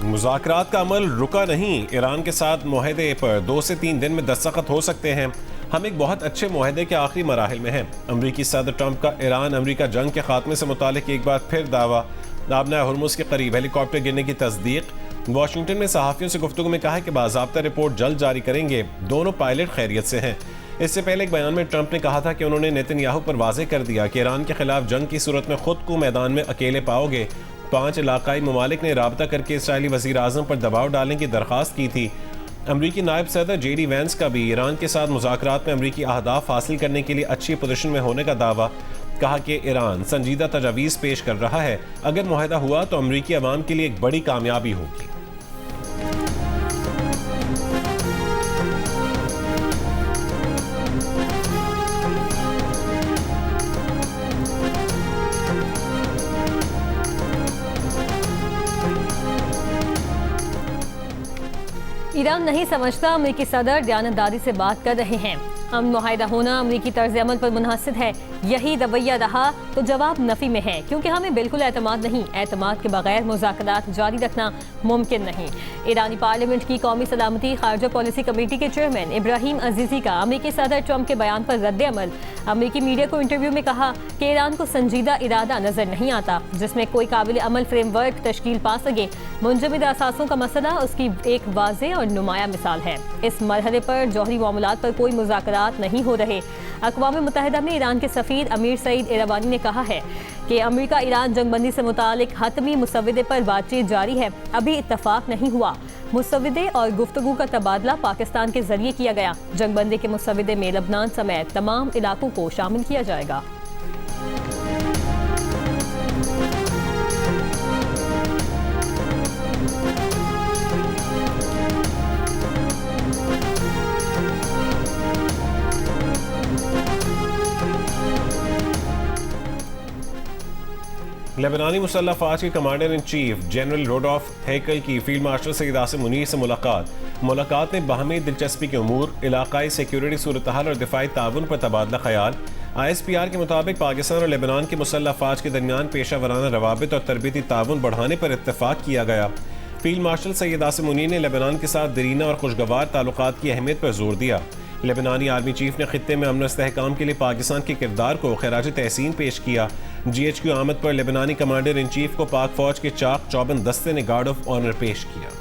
मुज़ाकरात का अमल रुका नहीं। ईरान के साथ मुआहदे पर 2 से 3 दिन में दस्तखत हो सकते हैं। हम एक बहुत अच्छे मुआहदे के आखिरी मराहिल में हैं। अमरीकी सदर ट्रंप का ईरान अमरीका जंग के खात्मे से मुतालिक एक बार फिर दावा। नाबना हुर्मुज़ के करीब हेलीकॉप्टर गिरने की तस्दीक। वाशिंगटन में सहाफ़ियों से गुफ्तगू में कहा है कि बाज़ाब्ता रिपोर्ट जल्द जारी करेंगे। दोनों पायलट खैरियत से हैं। इससे पहले एक बयान में ट्रंप ने कहा था कि उन्होंने नेतन्याहू पर वाज़ेह कर दिया कि ईरान के खिलाफ जंग की सूरत में खुद को मैदान में अकेले पाओगे। 5 इलाकाई ममालिक ने राबता करके इसराइली वज़ीर आज़म पर दबाव डालने की दरख्वास्त की थी। अमरीकी नायब सदर JD वैंस का भी ईरान के साथ मुज़ाकरात में अमरीकी अहदाफ हासिल करने के लिए अच्छी पोजीशन में होने का दावा। कहा कि ईरान संजीदा तजावीज़ पेश कर रहा है। अगर मुआहदा हुआ तो अमरीकी अवाम के लिए एक बड़ी कामयाबी होगी। ईरान नहीं समझता अमरीकी सदर दयानतदारी से बात कर रहे हैं। हम मुआहिदा होना अमरीकी तर्ज अमल पर मुनहसिर है। यही रवैया रहा तो जवाब नफ़ी में है, क्योंकि हमें बिल्कुल एतमाद नहीं। एतमाद के बगैर मुज़ाकरात जारी रखना मुमकिन नहीं। ईरानी पार्लियामेंट की कौमी सलामती खारजा पॉलिसी कमेटी के चेयरमैन इब्राहिम अजीज़ी का अमरीकी सदर ट्रंप के बयान पर रद्द अमल। अमरीकी मीडिया को इंटरव्यू में कहा कि ईरान को संजीदा इरादा नजर नहीं आता जिसमें कोई काबिल अमल फ्रेमवर्क तश्कील पा सके। मुंजमद असासों का मसला उसकी एक वाज़ेह और नुमाया मिसाल है। इस मरहले पर जौहरी मामलात पर कोई मुज़ाकरात नहीं हो रहे। अक़वाम मुत्तहिदा में ईरान के सफ़ीर अमीर सईद इरावानी ने कहा है कि अमरीका ईरान जंगबंदी से मुतालिक हतमी मुसव्वदे पर बातचीत जारी है। अभी इत्तफाक नहीं हुआ। मुसव्वदे और गुफ्तगू का तबादला पाकिस्तान के जरिए किया गया। जंगबंदी के मुसव्वदे में लबनान समेत तमाम इलाकों को शामिल किया जाएगा। लेबनानी मुसल्लह फ़ौज के commander in chief general रोडोल्फ Haeckel की फील्ड मार्शल सईद आसिम मुनीर से मुलाकात में बाहमी दिलचस्पी के उमूर, इलाकाई सिक्योरिटी सूरत हाल और दिफाई ताउन पर तबादला ख्याल। ISPR के मुताबिक पाकिस्तान और लेबनान की मुसल्लह फ़ौज के दरमियान पेशा वराना रवाबित और तरबीती ताउन बढ़ाने पर इत्तफाक किया गया। फील्ड मार्शल सईद आसिम मुनीर ने लेबनान के साथ दरीना और खुशगवार ताल्लुकात की अहमियत पर जोर दिया। लेबनानी आर्मी चीफ ने खित्ते में अमन इस्तेहकाम के लिए पाकिस्तान के किरदार को खराज तहसीन पेश किया। GHQ आमद पर लेबनानी कमांडर इन चीफ को पाक फौज के चाक चौबंद दस्ते ने गार्ड ऑफ ऑनर पेश किया।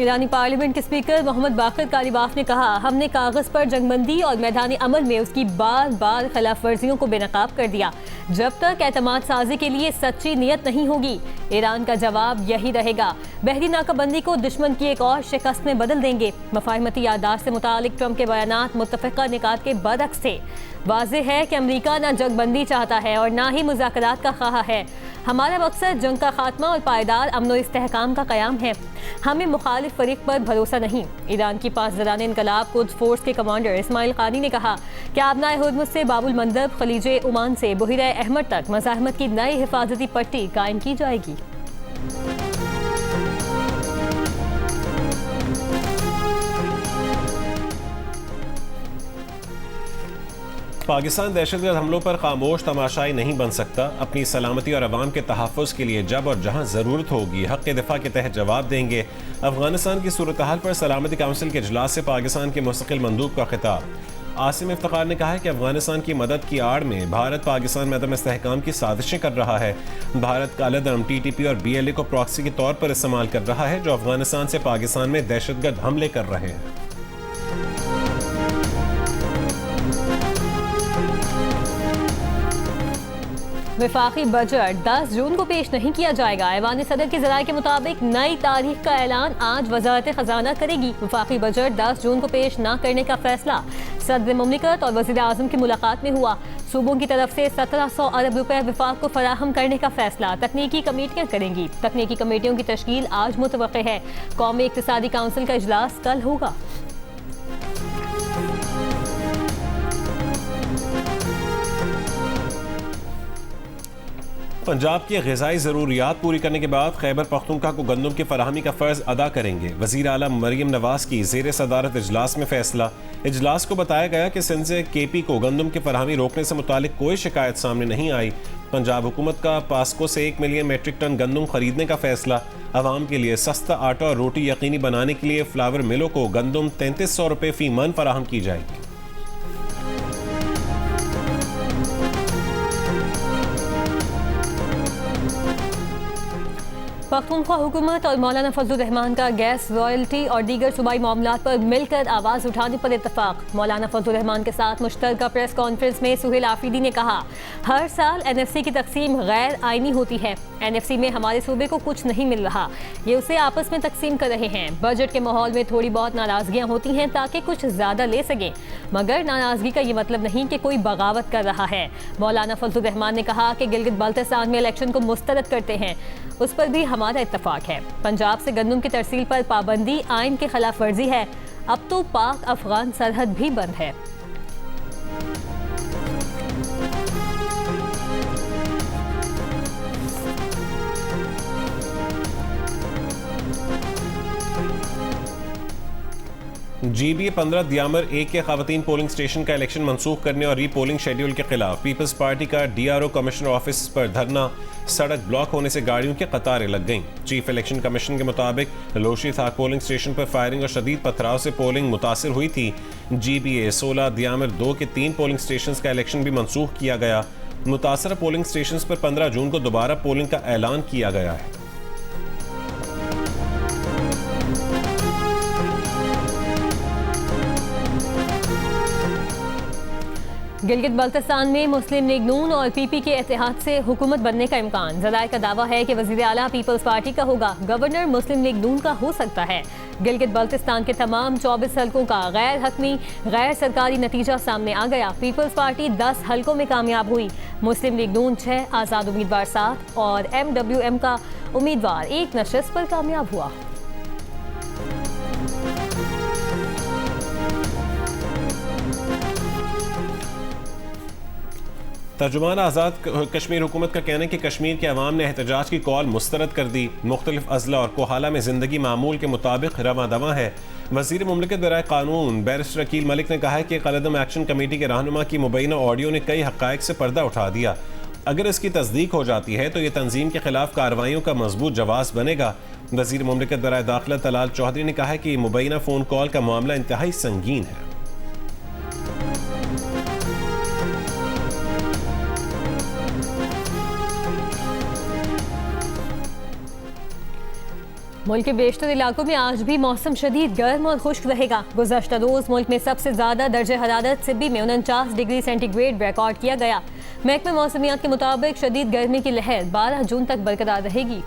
ईरानी पार्लियामेंट के स्पीकर मोहम्मद बाकर कालिबाफ ने कहा, हमने कागज पर जंगबंदी और मैदानी अमल में उसकी बार बार खिलाफ वर्जियों को बेनकाब कर दिया। जब तक एतमाद साजी के लिए सच्ची नियत नहीं होगी, ईरान का जवाब यही रहेगा। बहरी नाकाबंदी को दुश्मन की एक और शिकस्त में बदल देंगे। मफाहिमती यादाश्त से मुतालिक ट्रंप के बयानात मुत्तफ़िक़ा निकात के बरअक्स थे। वाज़ेह है कि अमरीका ना जंगबंदी चाहता है और ना ही मुज़ाकरात का ख्वाह है। हमारा मकसद जंग का खात्मा और पायदार अमन और इस्तेहकाम का क़याम है। हमें मुखालिफ फरीक पर भरोसा नहीं। ईरान की पासदारान इनकलाब कुद्स फोर्स के कमांडर इस्माइल क़ानी ने कहा कि आबनाए हुर्मुज़ से बाबुल मंदब, खलीजे ओमान से बुहिरा अहमद तक मज़ाहमत की नई हिफाजती पट्टी कायम की जाएगी। पाकिस्तान दहशतगर्द हमलों पर खामोश तमाशाई नहीं बन सकता। अपनी सलामती और अवाम के तहफ़्फ़ुज़ के लिए जब और जहाँ ज़रूरत होगी हक़ दिफ़ा के तहत जवाब देंगे। अफगानिस्तान की सूरत हाल पर सलामती काउंसिल के इजलास से पाकिस्तान के मुस्तक़िल मंदूब का खिताब। आसिम इफ्तिखार ने कहा है कि अफगानिस्तान की मदद की आड़ में भारत पाकिस्तान में अदम इस्तेहकाम की साजिशें कर रहा है। भारत कालादम, TTP और BLA को प्रॉक्सी के तौर पर इस्तेमाल कर रहा है, जो अफगानिस्तान से पाकिस्तान में दहशतगर्द हमले कर रहे हैं। वफाकी बजट 10 जून को पेश नहीं किया जाएगा। ऐवान सदर के ज़राए के मुताबिक नई तारीख का ऐलान आज वज़ारत ख़जाना करेगी। वफाकी बजट 10 जून को पेश न करने का फैसला सदर मुमलिकत और वज़ीर आज़म की मुलाकात में हुआ। सूबों की तरफ से 1700 अरब रुपए वफाक को फराहम करने का फैसला तकनीकी कमेटियाँ करेंगी। तकनीकी कमेटियों की तश्कील आज मुतवक्किल है। कौमी इक़्तिसादी काउंसिल का इजलास कल होगा। पंजाब की ग़िज़ाई ज़रूरियात पूरी करने के बाद खैबर पख्तूनख्वा को गंदम की फराहमी का फ़र्ज़ अदा करेंगे। वज़ीर आला मरियम नवाज़ की ज़ेर सदारत इजलास में फैसला। इजलास को बताया गया कि सिंध से KP को गंदम की फराहमी रोकने से मुतालिक कोई शिकायत सामने नहीं आई। पंजाब हुकूमत का पास्को से 1 मिलियन मेट्रिक टन गंदम खरीदने का फैसला। आवाम के लिए सस्ता आटा और रोटी यकीनी बनाने के लिए फ्लावर मिलों को गंदम 3300 रुपये फ़ी मन फराहम की जाएगी। पख्तूनख्वा हुकूमत और मौलाना फजलुर रहमान का गैस रॉयल्टी और दीगर सूबाई मामलात पर मिलकर आवाज़ उठाने पर इत्तफाक। मौलाना फजलुर रहमान के साथ मुश्तरका प्रेस कॉन्फ्रेंस में सुहेल आफरीदी ने कहा, हर साल NFC की तकसीम गैर आइनी होती है। NFC में हमारे सूबे को कुछ नहीं मिल रहा, ये उसे आपस में तकसीम कर रहे हैं। बजट के माहौल में थोड़ी बहुत नाराजगियाँ होती हैं ताकि कुछ ज़्यादा ले सकें, मगर नाराजगी का ये मतलब नहीं कि कोई बगावत कर रहा है। मौलाना फजलुर रहमान ने कहा कि गिलगित बाल्टिस्तान में इलेक्शन को मुस्तरद करते हैं, उस पर भी हमारा इत्तफाक है। पंजाब से गंदम की तरसील पर पाबंदी आइन के खिलाफ वर्जी है। अब तो पाक अफगान सरहद भी बंद है। GBA 15 दियामर 1 के खवातीन पोलिंग स्टेशन का इलेक्शन मनसूख करने और रीपोलिंग शेड्यूल के खिलाफ पीपल्स पार्टी का DRO कमिश्नर ऑफिस पर धरना। सड़क ब्लॉक होने से गाड़ियों की कतारें लग गईं। चीफ इलेक्शन कमीशन के मुताबिक लोशी थाक पोलिंग स्टेशन पर फायरिंग और शदीद पथराव से पोलिंग मुतासिर हुई थी। GBA 16 दियामर 2 के 3 पोलिंग स्टेशन का इलेक्शन भी मनसूख किया गया। मुतासरा पोलिंग स्टेशन पर 15 जून को दोबारा पोलिंग का ऐलान किया गया है। गिलगित बाल्टिस्तान में मुस्लिम लीग नून और PP के इत्तेहाद से हुकूमत बनने का इम्कान। ज़राए का दावा है कि वज़ीर आला पीपल्स पार्टी का होगा, गवर्नर मुस्लिम लीग नून का हो सकता है। गिलगित बाल्टिस्तान के तमाम 24 हलकों का गैर हतमी गैर सरकारी नतीजा सामने आ गया। पीपल्स पार्टी 10 हलकों में कामयाब हुई। मुस्लिम लीग नून 6, आज़ाद उम्मीदवार 7 और MWM का उम्मीदवार 1 नशस्त पर कामयाब हुआ। तर्जुमान आज़ाद कश्मीर हुकूमत का कहना है कि कश्मीर के अवाम ने एहतजाज की कॉल मुस्तरद कर दी। मुख्तलिफ अजला और कोहाला में ज़िंदगी मामूल के मुताबिक रवा दवा है। वज़ीर मुमलिकत बराए कानून बैरिस्टर अकील मलिक ने कहा है कि कलदम एक्शन कमेटी के रहनुमा की मुबैना ऑडियो ने कई हक़ाइक़ से पर्दा उठा दिया। अगर इसकी तस्दीक हो जाती है तो ये तंजीम के खिलाफ कार्रवाइयों का मजबूत जवाब बनेगा। वज़ीर मुमलिकत बराए दाखिला तलाल चौधरी ने कहा है कि मुबैना फ़ोन कॉल का मामला इंतहाई संगीन है। मुल्क के बेशतर इलाकों में आज भी मौसम शदीद गर्म और खुश्क रहेगा। गुज़श्ता रोज़ मुल्क में सबसे ज़्यादा दर्जे हरारत सिब्बी में 49 डिग्री सेंटीग्रेड रिकॉर्ड किया गया। महकमे मौसमियात के मुताबिक शदीद गर्मी की लहर 12 जून तक बरकरार रहेगी।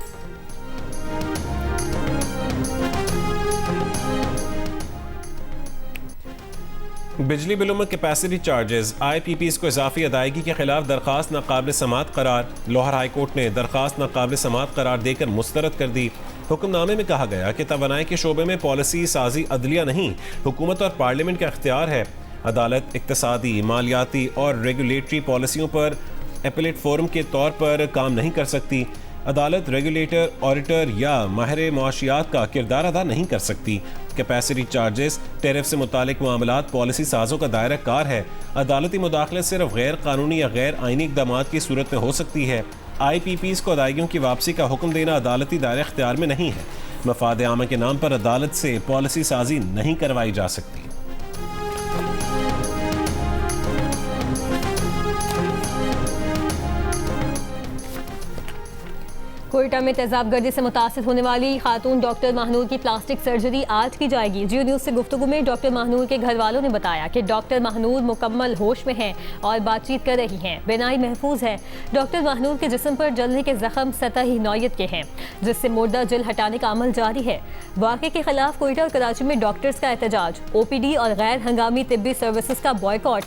बिजली बिलों में कैपेसिटी चार्जेस IPPs को इजाफी अदायगी के खिलाफ दरखास्त नाकाबिल समात करार। लाहौर हाई कोर्ट ने दरखास्त नाकाबिल समात करार देकर मुस्तरद कर दी। हुक्मनामे में कहा गया कि तवानाई के शोबे में पॉलिसी साजी अदलिया नहीं, हुकूमत और पार्लियामेंट का इख्तियार है। अदालत इक्तसादी, मालियाती और रेगुलेटरी पॉलिसियों पर एपेलेट फोरम के तौर पर काम नहीं कर सकती। अदालत रेगुलेटर, ऑडिटर या माहिर मुआशियात का किरदार अदा नहीं कर सकती। कैपेसिटी चार्जेस, टैरिफ से मुतालिक मामलात पॉलिसी साजों का दायरा कार है। अदालती मुदाखलत सिर्फ गैर कानूनी या गैर आइनी इक़दामात की सूरत में हो सकती है। IPPs को अदायगियों की वापसी का हुक्म देना अदालती दायरे इख्तियार में नहीं है। मफाद आमा के नाम पर अदालत से पॉलिसी साजी नहीं करवाई जा सकती। कोयटा में तेजाब गर्दी से मुतासिर होने वाली खातून डॉक्टर महानूर की प्लास्टिक सर्जरी आज की जाएगी। जियो न्यूज़ से गुफ्तगू में डॉक्टर महानूर के घर वालों ने बताया कि डॉक्टर महानूर मुकम्मल होश में हैं और बातचीत कर रही हैं। बिनाई महफूज है। डॉक्टर महानूर के जिस्म पर जलने के जख्म सतही नौयत के हैं, जिससे मुर्दा जल हटाने का अमल जारी है। वाक़े के खिलाफ कोयटा और कराची में डॉक्टर्स का एहतजाज, OPD और गैर हंगामी तिब्बी सर्विसेज का बॉयकॉट।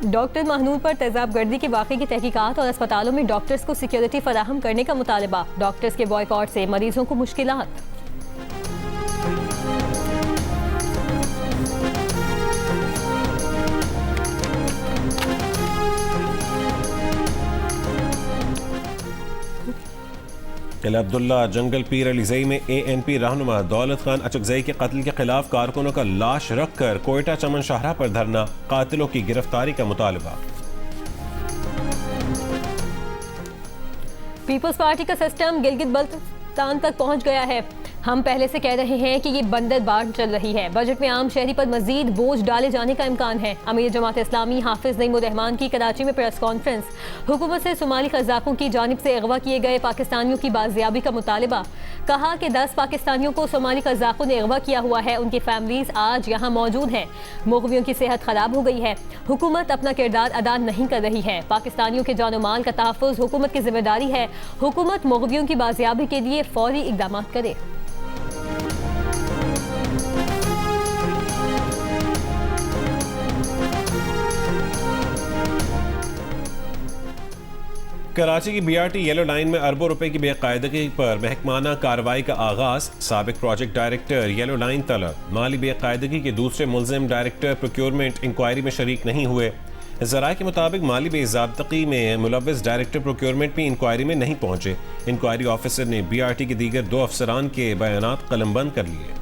डॉक्टर महानूर पर तेजाब गर्दी के वाक़े की तहकीकात और अस्पतालों में डॉक्टर्स को सिक्योरिटी फराहम करने का मुतालबा। डॉक्टर्स के बॉयकॉट से मरीजों को मुश्किलात। किला अब्दुल्ला जंगल पीर अलीजई में ANP रहनुमा दौलत खान अचकजई के कत्ल के खिलाफ कारकुनों का लाश रखकर कोयटा चमन शाहरा पर धरना, कातिलों की गिरफ्तारी का मुतालबा। पीपल्स पार्टी का सिस्टम गिलगित बल्तिस्तान तक पहुंच गया है। हम पहले से कह रहे हैं कि ये बंदर बाढ़ चल रही है। बजट में आम शहरी पर मजीद बोझ डाले जाने का इम्कान है। अमीर जमात इस्लामी हाफिज नईमुर रहमान की कराची में प्रेस कॉन्फ्रेंस। हुकूमत से सोमाली कज़ाकों की जानिब से अगवा किए गए पाकिस्तानियों की बाजियाबी का मुतालबा। कहा कि 10 पाकिस्तानियों को सोमाली कज़ाकों ने अगवा किया हुआ है। उनकी फैमिलीज आज यहाँ मौजूद हैं। मुग़वियों की सेहत खराब हो गई है। हुकूमत अपना किरदार अदा नहीं कर रही है। पाकिस्तानियों के जान माल का तहफ़्फ़ुज़ हुकूमत की जिम्मेदारी है। हुकूमत मुग़वियों की बाजियाबी के लिए फौरी इक़दाम करे। कराची की BRT येलो लाइन में अरबों रुपए की बेकायदगी पर महकमाना कार्रवाई का आगाज। साबिक प्रोजेक्ट डायरेक्टर येलो लाइन तलब। माली बेकायदगी के दूसरे मुल्जिम डायरेक्टर प्रोक्योरमेंट इंक्वायरी में शरीक नहीं हुए। ज़राए के मुताबिक माली बेज़ाब्तगी में मुलव्वस डायरेक्टर प्रोक्योरमेंट भी इंक्वायरी में नहीं पहुंचे। इंक्वायरी ऑफिसर ने BRT के दीगर 2 अफसरान के बयानात कलमबंद कर लिए।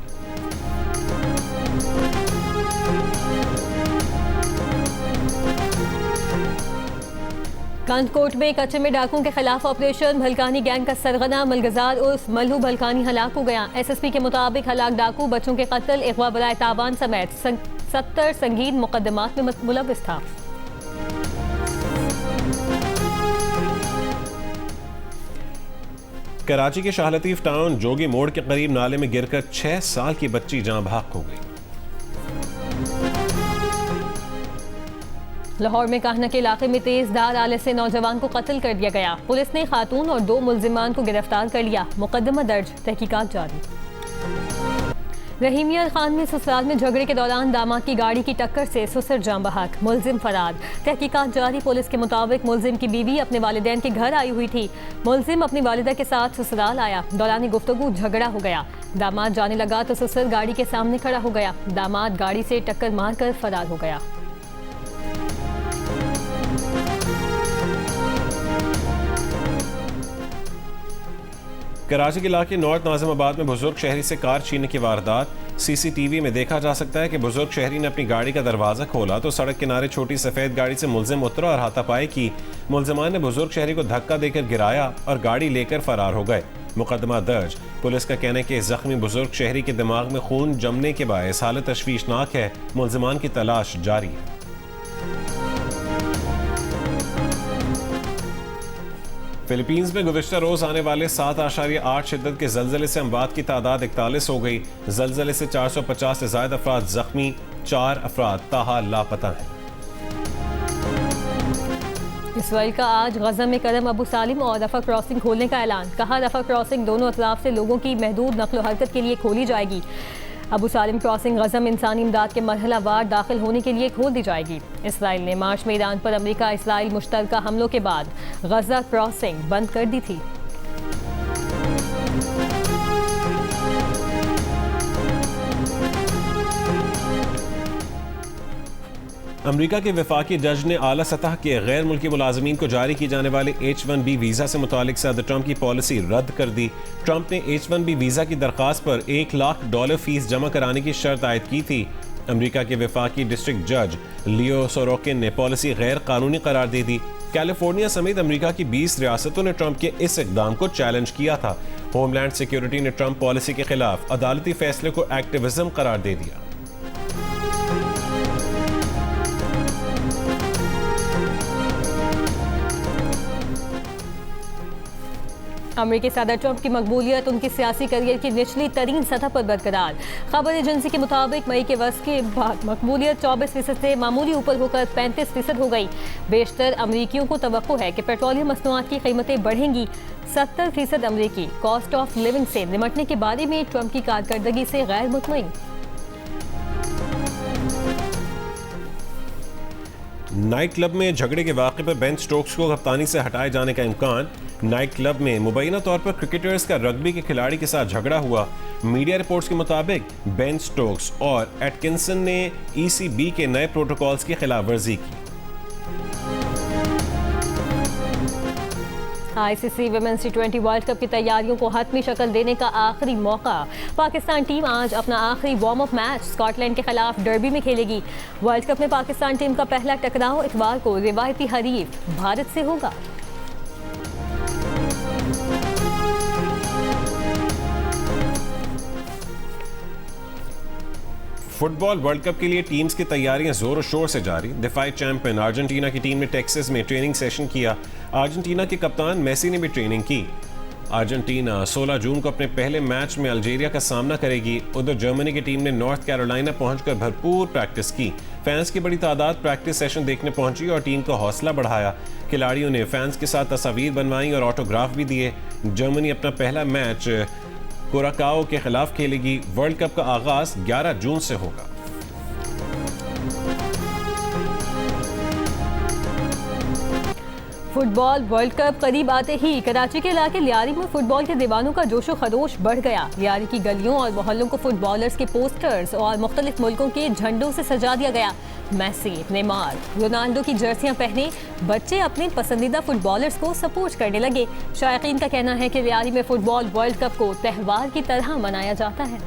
कांटकोट में कच्चे में डाकुओं के खिलाफ ऑपरेशन। भलकानी गैंग का सरगना मलगजार उर्फ मल्हू भलकानी हलाक हो गया। SSP के मुताबिक हलाक डाकू बच्चों के कत्ल, अगवा बराए तावान समेत 70 संगीन मुकदमात में मुलव्वस था। कराची के शाह लतीफ टाउन जोगी मोड़ के करीब नाले में गिरकर 6 साल की बच्ची जान बहक हो गई। लाहौर में काहना के इलाके में तेज धार आले से नौजवान को कत्ल कर दिया गया। पुलिस ने खातून और 2 मुल्जिमान को गिरफ्तार कर लिया। मुकदमा दर्ज, तहकीकात जारी। रहीमिया खान में ससुराल में झगड़े के दौरान दामाद की गाड़ी की टक्कर से ससुर जान बहक, मुल्जिम फरार। तहकीकात जारी। पुलिस के मुताबिक मुल्जिम की बीवी अपने वालिदैन के घर आई हुई थी। मुल्जिम अपनी वालिदा के साथ ससुराल आया। दौरान गुफ्तगू झगड़ा हो गया। दामाद जाने लगा तो ससुर गाड़ी के सामने खड़ा हो गया। दामाद गाड़ी से टक्कर मारकर फरार हो गया। कराची के इलाके नॉर्थ नाजिमाबाद में बुजुर्ग शहरी से कार छीनने की वारदात। CCTV में देखा जा सकता है कि बुजुर्ग शहरी ने अपनी गाड़ी का दरवाजा खोला तो सड़क किनारे छोटी सफेद गाड़ी से मुल्जिम उतरा और हाथापाई की। मुल्जिमान ने बुजुर्ग शहरी को धक्का देकर गिराया और गाड़ी लेकर फरार हो गए। मुकदमा दर्ज। पुलिस का कहना है कि जख्मी बुजुर्ग शहरी के दिमाग में खून जमने के बायस हालत तशवीशनाक है। मुल्जिमान की तलाश जारी है। फिलीपींस में गुज़िश्ता रोज आने वाले 7.8 शिद्दत के जलजले से अमवात की तादाद 41 हो गई। जलजले से 450 से ज्यादा अफराद जख्मी, 4 अफराद ताहाल लापता हैं। इसराइल का आज गजा में करम अबू सालिम और रफा क्रॉसिंग खोलने का ऐलान। कहा रफा क्रॉसिंग दोनों अतराफ से लोगों की महदूद नकलो हरकत के लिए खोली जाएगी। अबू सालिम क्रॉसिंग गजा में इंसानी इमदाद के मरहला वार दाखिल होने के लिए खोल दी जाएगी। इसराइल ने मार्च में ईरान पर अमेरिका इसराइल मुश्तरका हमलों के बाद गजा क्रॉसिंग बंद कर दी थी। अमेरिका के वफाकी जज ने आला सतह के गैर मुल्की मुलाजमीन को जारी की जाने वाले H-1B वीज़ा से मुतालिक सदर ट्रंप की पॉलिसी रद्द कर दी। ट्रंप ने H-1B वीज़ा की दरख्वास्त पर $1 लाख फीस जमा कराने की शर्त आयद की थी। अमेरिका के वफाकी डिस्ट्रिक्ट जज लियो सोरोकिन ने पॉलिसी गैर कानूनी करार दे दी। कैलिफोर्निया समेत अमेरिका की 20 रियासतों ने ट्रंप के इस इकदाम को चैलेंज किया था। होमलैंड सिक्योरिटी ने ट्रंप पॉलिसी के खिलाफ अदालती फैसले को एक्टिविज्म करार दे दिया। अमेरिकी सदर ट्रंप की मकबूलियत उनकी सियासी करियर की निचली तरीन सतह पर बरकरार। खबर एजेंसी के मुताबिक मई के वस्त के बाद मकबूलियत 24% से मामूली ऊपर होकर 35% हो गई। बेशतर अमरीकियों को तवक्को है कि पेट्रोलियम मसनूआत की कीमतें बढ़ेंगी। 70% अमरीकी कॉस्ट ऑफ लिविंग से निमटने के बारे में ट्रंप की कारकर्दगी से गैर मुतमईन। नाइट क्लब में झगड़े के वाक़े पर बेन स्टोक्स को कप्तानी से हटाए जाने का इम्कान। नाइट क्लब में मुबैना तौर पर क्रिकेटर्स का रग्बी के खिलाड़ी के साथ झगड़ा हुआ। मीडिया रिपोर्ट्स के मुताबिक बेन स्टोक्स और एटकिंसन ने ECB के नए प्रोटोकॉल्स की खिलाफ वर्जी की। ICC women's T20 world cup की तैयारियों को हतमी शक्ल देने का आखिरी मौका। पाकिस्तान टीम आज अपना आखिरी वार्म अप मैच स्कॉटलैंड के खिलाफ डर्बी में खेलेगी। वर्ल्ड कप में पाकिस्तान टीम का पहला टकराव इतवार को रिवायती हरीफ भारत से होगा। फुटबॉल वर्ल्ड कप के लिए टीम्स की तैयारियां जोर शोर से जारी। दिफाई चैंपियन अर्जेंटीना की टीम ने टेक्सास में ट्रेनिंग सेशन किया। अर्जेंटीना के कप्तान मेसी ने भी ट्रेनिंग की। अर्जेंटीना 16 जून को अपने पहले मैच में अल्जीरिया का सामना करेगी। उधर जर्मनी की टीम ने नॉर्थ कैरोलिना पहुंचकर भरपूर प्रैक्टिस की। फैंस की बड़ी तादाद प्रैक्टिस सेशन देखने पहुंची और टीम का हौसला बढ़ाया। खिलाड़ियों ने फैंस के साथ तस्वीर बनवाई और ऑटोग्राफ भी दिए। जर्मनी अपना पहला मैच कुराकाओ के खिलाफ खेलेगी। वर्ल्ड कप का आगाज 11 जून से होगा। फुटबॉल वर्ल्ड कप करीब आते ही कराची के इलाके लियारी में फुटबॉल के दीवानों का जोशो खरोश बढ़ गया। लियारी की गलियों और मोहल्लों को फुटबॉलर्स के पोस्टर्स और मुख्तलिफ मुल्कों के झंडों से सजा दिया गया। मेसी, नेमार, रोनाल्डो की जर्सियां पहने बच्चे अपने पसंदीदा फुटबॉलर्स को सपोर्ट करने लगे। शायकीन का कहना है कि लियारी में फुटबॉल वर्ल्ड कप को त्यौहार की तरह मनाया जाता है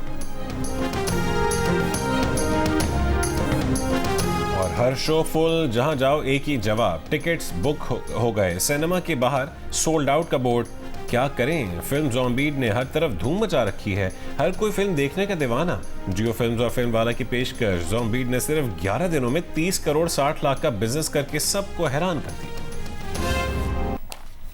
और हर शो फुल, जहां जाओ एक ही जवाब। टिकट्स बुक हो गए। सिनेमा के बाहर सोल्ड आउट का बोर्ड। क्या करें, फिल्म ज़ॉम्बीड ने हर तरफ धूम मचा रखी है। हर कोई फिल्म देखने का दीवाना। जियो फिल्म्स और फिल्म वाला की पेशकश। ज़ॉम्बीड ने सिर्फ 11 दिनों में 30 करोड़ 60 लाख का बिजनेस करके सबको हैरान कर दिया।